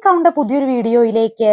ക്രൗണിന്റെ പുതിയൊരു വീഡിയോയിലേക്ക്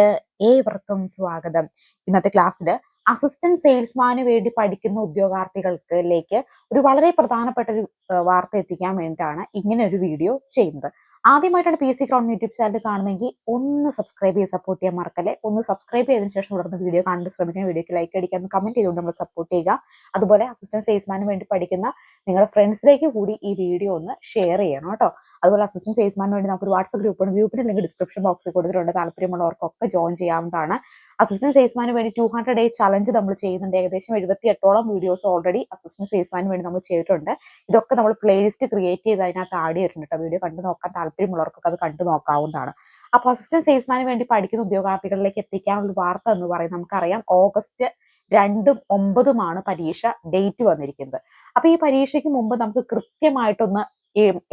ഏവർക്കും സ്വാഗതം. ഇന്നത്തെ ക്ലാസ്സിൽ അസിസ്റ്റന്റ് സെയിൽസ്മാന് വേണ്ടി പഠിക്കുന്ന ഉദ്യോഗാർത്ഥികൾക്കിലേക്ക് ഒരു വളരെ പ്രധാനപ്പെട്ട ഒരു വാർത്ത എത്തിക്കാൻ വേണ്ടിയിട്ടാണ് ഇങ്ങനെ ഒരു വീഡിയോ ചെയ്യുന്നത്. ആദ്യമായിട്ടാണ് PSC ക്രൗൺ യൂട്യൂബ് ചാനൽ കാണുന്നെങ്കിൽ ഒന്ന് സബ്സ്ക്രൈബ് ചെയ്ത് സപ്പോർട്ട് ചെയ്യാൻ മറക്കല്ലേ. ഒന്ന് സബ്സ്ക്രൈബ് ചെയ്തതിനു ശേഷം തുടർന്ന് വീഡിയോ കാണാൻ ശ്രമിക്കുന്ന വീഡിയോക്ക് ലൈക്ക് അടിക്കാൻ കമന്റ് ചെയ്തുകൊണ്ട് നമ്മൾ സപ്പോർട്ട് ചെയ്യുക. അതുപോലെ അസിസ്റ്റന്റ് സെയിൽസ്മാന് വേണ്ടി പഠിക്കുന്ന നിങ്ങളുടെ ഫ്രണ്ട്സിലേക്ക് കൂടി ഈ വീഡിയോ ഒന്ന് ഷെയർ ചെയ്യണം കേട്ടോ. അതുപോലെ അസിസ്റ്റന്റ് സെയിൽസ്മാന് വേണ്ടി നമുക്ക് ഒരു വാട്സ്ആപ്പ് ഗ്രൂപ്പിന്റെ ലിങ്ക് ഡിസ്ക്രിപ്ഷൻ ബോക്സിൽ കൊടുത്തിട്ടുണ്ട്. താല്പര്യമുള്ളവർക്കൊക്കെ ജോയിൻ ചെയ്യാവുന്നതാണ്. അസിസ്റ്റന്റ് സെയിൽസ്മാന് വേണ്ടി 200 ഡേ ചലഞ്ച് നമ്മൾ ചെയ്യുന്നുണ്ട്. ഏകദേശം 78ഓളം വീഡിയോസ് ഓൾറെഡി അസിസ്റ്റന്റ് സെയിൽസ്മാന് വേണ്ടി നമ്മൾ ചെയ്തിട്ടുണ്ട്. ഇതൊക്കെ നമ്മൾ പ്ലേലിസ്റ്റ് ക്രിയേറ്റ് ചെയ്ത് അതിനകത്ത് ആഡ് ചെയ്തിട്ടുണ്ട് കേട്ടോ. വീഡിയോ കണ്ടു നോക്കാൻ താല്പര്യമുള്ളവർക്കൊക്കെ അത് കണ്ടു നോക്കാവുന്നതാണ്. അപ്പോൾ അസിസ്റ്റന്റ് സെയിൽസ്മാന് വേണ്ടി പഠിക്കുന്ന ഉദ്യോഗാർത്ഥികളിലേക്ക് എത്തിക്കാനുള്ള വാർത്ത എന്ന് പറയുന്നത് നമുക്കറിയാം ഓഗസ്റ്റ് 2, 9 പരീക്ഷ ഡേറ്റ് വന്നിരിക്കുന്നത്. അപ്പൊ ഈ പരീക്ഷയ്ക്ക് മുമ്പ് നമുക്ക് കൃത്യമായിട്ടൊന്ന്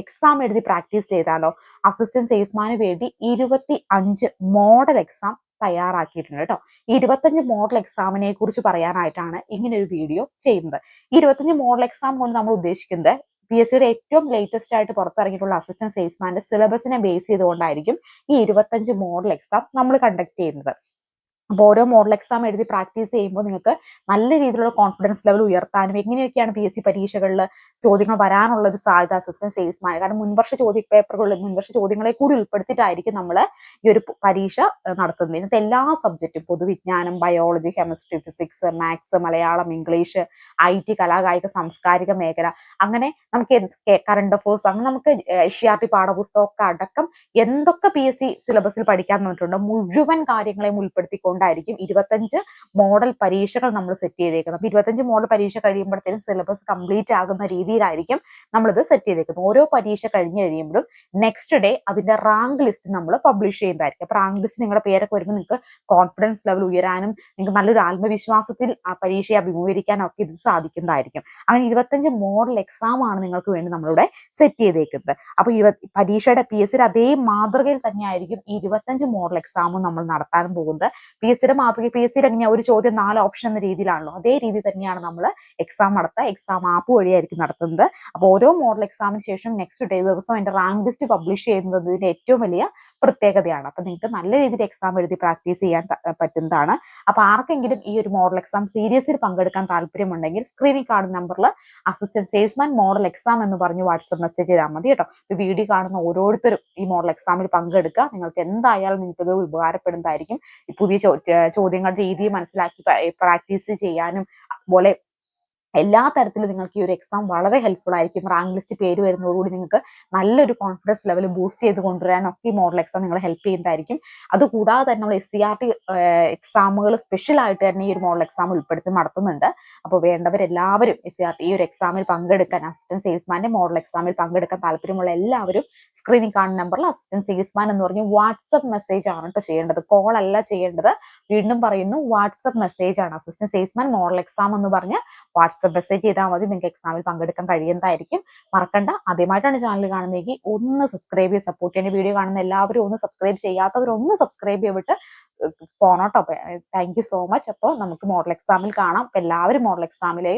എക്സാം എഴുതി പ്രാക്ടീസ് ചെയ്താലോ? അസിസ്റ്റന്റ് സെയിൽസ്മാന് വേണ്ടി 25 മോഡൽ എക്സാം തയ്യാറാക്കിയിട്ടുണ്ട് കേട്ടോ. ഈ 25 മോഡൽ എക്സാമിനെ കുറിച്ച് പറയാനായിട്ടാണ് ഇങ്ങനെ ഒരു വീഡിയോ ചെയ്യുന്നത്. ഈ 25 മോഡൽ എക്സാം കൊണ്ട് നമ്മൾ ഉദ്ദേശിക്കുന്നത് PSCയുടെ ഏറ്റവും ലേറ്റസ്റ്റ് ആയിട്ട് പുറത്തിറങ്ങിയിട്ടുള്ള അസിസ്റ്റന്റ് സെയിൽസ്മാന്റെ സിലബസിനെ ബേസ് ചെയ്തുകൊണ്ടായിരിക്കും ഈ 25 മോഡൽ എക്സാം നമ്മൾ കണ്ടക്ട് ചെയ്യുന്നത്. അപ്പോൾ ഓരോ മോഡൽ എക്സാം എഴുതി പ്രാക്ടീസ് ചെയ്യുമ്പോൾ നിങ്ങൾക്ക് നല്ല രീതിയിലുള്ള കോൺഫിഡൻസ് ലെവൽ ഉയർത്താനും എങ്ങനെയൊക്കെയാണ് PSC പരീക്ഷകളിൽ ചോദ്യങ്ങൾ വരാനുള്ള ഒരു സാധ്യത അസിസ്റ്റന്റ് സെയിൽസ്മാൻ, കാരണം മുൻവർഷ മുൻവർഷ ചോദ്യങ്ങളെ കൂടി ഉൾപ്പെടുത്തിയിട്ടായിരിക്കും നമ്മൾ ഈ ഒരു പരീക്ഷ നടത്തുന്നത്. ഇതിനകത്ത് എല്ലാ സബ്ജക്റ്റും പൊതുവിജ്ഞാനം, biology, chemistry, physics, maths, Malayalam, English, IT, കലാകായിക, സാംസ്കാരിക മേഖല, അങ്ങനെ നമുക്ക് കറണ്ട് അഫേഴ്സ്, അങ്ങനെ നമുക്ക് SCRT പാഠപുസ്തകമൊക്കെ അടക്കം എന്തൊക്കെ PSC സിലബസിൽ പഠിക്കാൻ വന്നിട്ടുണ്ടോ മുഴുവൻ കാര്യങ്ങളെയും ഉൾപ്പെടുത്തിക്കൊണ്ടായിരിക്കും 25 മോഡൽ പരീക്ഷകൾ നമ്മൾ സെറ്റ് ചെയ്തേക്കുന്നത്. അപ്പൊ 25 മോഡൽ പരീക്ഷ കഴിയുമ്പോഴത്തേക്കും സിലബസ് കംപ്ലീറ്റ് ആകുന്ന രീതിയിലായിരിക്കും നമ്മളിത് സെറ്റ് ചെയ്തേക്കുന്നത്. ഓരോ പരീക്ഷ കഴിഞ്ഞ് കഴിയുമ്പോഴും നെക്സ്റ്റ് ഡേ അതിന്റെ റാങ്ക് ലിസ്റ്റ് നമ്മൾ പബ്ലിഷ് ചെയ്യുന്നതായിരിക്കും. അപ്പൊ റാങ്ക് ലിസ്റ്റ് നിങ്ങളുടെ പേരൊക്കെ വരുമ്പോൾ നിങ്ങൾക്ക് കോൺഫിഡൻസ് ലെവൽ ഉയരാനും നിങ്ങൾക്ക് നല്ലൊരു ആത്മവിശ്വാസത്തിൽ ആ പരീക്ഷയെ അഭിമുഖീകരിക്കാനും ഒക്കെ ഇത് സാധിക്കുന്നതായിരിക്കും. അങ്ങനെ 25 മോഡൽ എക്സാം ആണ് നിങ്ങൾക്ക് വേണ്ടി നമ്മളിവിടെ സെറ്റ് ചെയ്തേക്കുന്നത്. അപ്പൊ പരീക്ഷയുടെ PSCയുടെ അതേ മാതൃകയിൽ തന്നെയായിരിക്കും ഈ 25 മോഡൽ എക്സാമും നമ്മൾ നടത്താൻ പോകുന്നത്. PSCയുടെ മാതൃക, PSCയുടെ എങ്ങനെയാ ഒരു ചോദ്യം 4 ഓപ്ഷൻ എന്ന രീതിയിലാണല്ലോ, അതേ രീതി തന്നെയാണ് നമ്മൾ എക്സാം നടത്തുക. എക്സാം ആപ്പ് വഴിയായിരിക്കും നടത്തുന്നത്. അപ്പോൾ ഓരോ മോഡൽ എക്സാമിന് ശേഷം നെക്സ്റ്റ് ഡേ ദിവസം അതിന്റെ റാങ്ക് ലിസ്റ്റ് പബ്ലിഷ് ചെയ്യുന്നത് ഇതിന്റെ ഏറ്റവും വലിയ പ്രത്യേകതയാണ്. അപ്പൊ നിങ്ങൾക്ക് നല്ല രീതിയിൽ എക്സാം എഴുതി പ്രാക്ടീസ് ചെയ്യാൻ പറ്റുന്നതാണ്. അപ്പൊ ആർക്കെങ്കിലും ഈ ഒരു മോഡൽ എക്സാം സീരീസിൽ പങ്കെടുക്കാൻ താല്പര്യമുണ്ടെങ്കിൽ സ്ക്രീനിൽ കാണുന്ന നമ്പറിൽ അസിസ്റ്റന്റ് സെയിൽസ്മാൻ മോഡൽ എക്സാം എന്ന് പറഞ്ഞ് വാട്സ്ആപ്പ് മെസ്സേജ് ചെയ്താൽ മതി കേട്ടോ. വീഡിയോ കാണുന്ന ഓരോരുത്തരും ഈ മോഡൽ എക്സാമിൽ പങ്കെടുക്കുക. നിങ്ങൾക്ക് എന്തായാലും നിങ്ങൾക്കത് ഉപകാരപ്പെടുന്നതായിരിക്കും. പുതിയ ചോദ്യങ്ങളുടെ രീതി മനസ്സിലാക്കി പ്രാക്ടീസ് ചെയ്യാനും അതുപോലെ എല്ലാ തരത്തിലും നിങ്ങൾക്ക് ഈ ഒരു എക്സാം വളരെ ഹെൽപ്ഫുൾ ആയിരിക്കും. റാങ്ക് ലിസ്റ്റ് പേര് വരുന്നതോടുകൂടി നിങ്ങൾക്ക് നല്ലൊരു കോൺഫിഡൻസ് ലെവൽ ബൂസ്റ്റ് ചെയ്ത് കൊണ്ടുവരാനൊക്കെ ഈ മോഡൽ എക്സാം നിങ്ങളെ ഹെൽപ്പ് ചെയ്യുന്നതായിരിക്കും. അതുകൂടാതെ തന്നെ നമ്മൾ SCRT എക്സാമുകൾ സ്പെഷ്യൽ ആയിട്ട് തന്നെ ഈ ഒരു മോഡൽ എക്സാം ഉൾപ്പെടുത്തി നടത്തുന്നുണ്ട്. അപ്പോൾ വേണ്ടവരെല്ലാവരും SCRT ഈ ഒരു എക്സാമിൽ പങ്കെടുക്കാൻ, അസിസ്റ്റന്റ് സെയിൽസ്മാന്റെ മോഡൽ എക്സാമിൽ പങ്കെടുക്കാൻ താല്പര്യമുള്ള എല്ലാവരും സ്ക്രീനിൽ കാണുന്ന നമ്പറിൽ അസിസ്റ്റന്റ് സെയിൽസ്മാൻ എന്ന് പറഞ്ഞ് വാട്സ്ആപ്പ് മെസ്സേജ് ആണ് കേട്ടോ ചെയ്യേണ്ടത്. കോൾ അല്ല ചെയ്യേണ്ടത്. വീണ്ടും പറയുന്നു, വാട്സ്ആപ്പ് മെസ്സേജ് ആണ്. അസിസ്റ്റന്റ് സെയിൽസ്മാൻ മോഡൽ എക്സാം എന്ന് പറഞ്ഞ് വാട്സ്ആപ്പ് മെസ്സേജ് ചെയ്താൽ മതി. നിങ്ങൾക്ക് എക്സാമിൽ പങ്കെടുക്കാൻ കഴിയുന്നതായിരിക്കും. മറക്കണ്ട, ആദ്യമായിട്ടാണ് ചാനൽ കാണുന്നതെങ്കിൽ ഒന്ന് സബ്സ്ക്രൈബ് ചെയ്ത് സപ്പോർട്ട് ചെയ്യേണ്ട. വീഡിയോ കാണുന്ന എല്ലാവരും ഒന്ന് സബ്സ്ക്രൈബ് ചെയ്യാത്തവരൊന്ന് സബ്സ്ക്രൈബ് ചെയ്തിട്ട് പോണോട്ടോ. Thank you so much. അപ്പോൾ നമുക്ക് മോഡൽ എക്സാമിൽ കാണാം. എല്ലാവരും മോഡൽ എക്സാമിൽ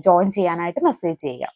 ജോയിൻ ചെയ്യാനായിട്ട് മെസ്സേജ് ചെയ്യുക.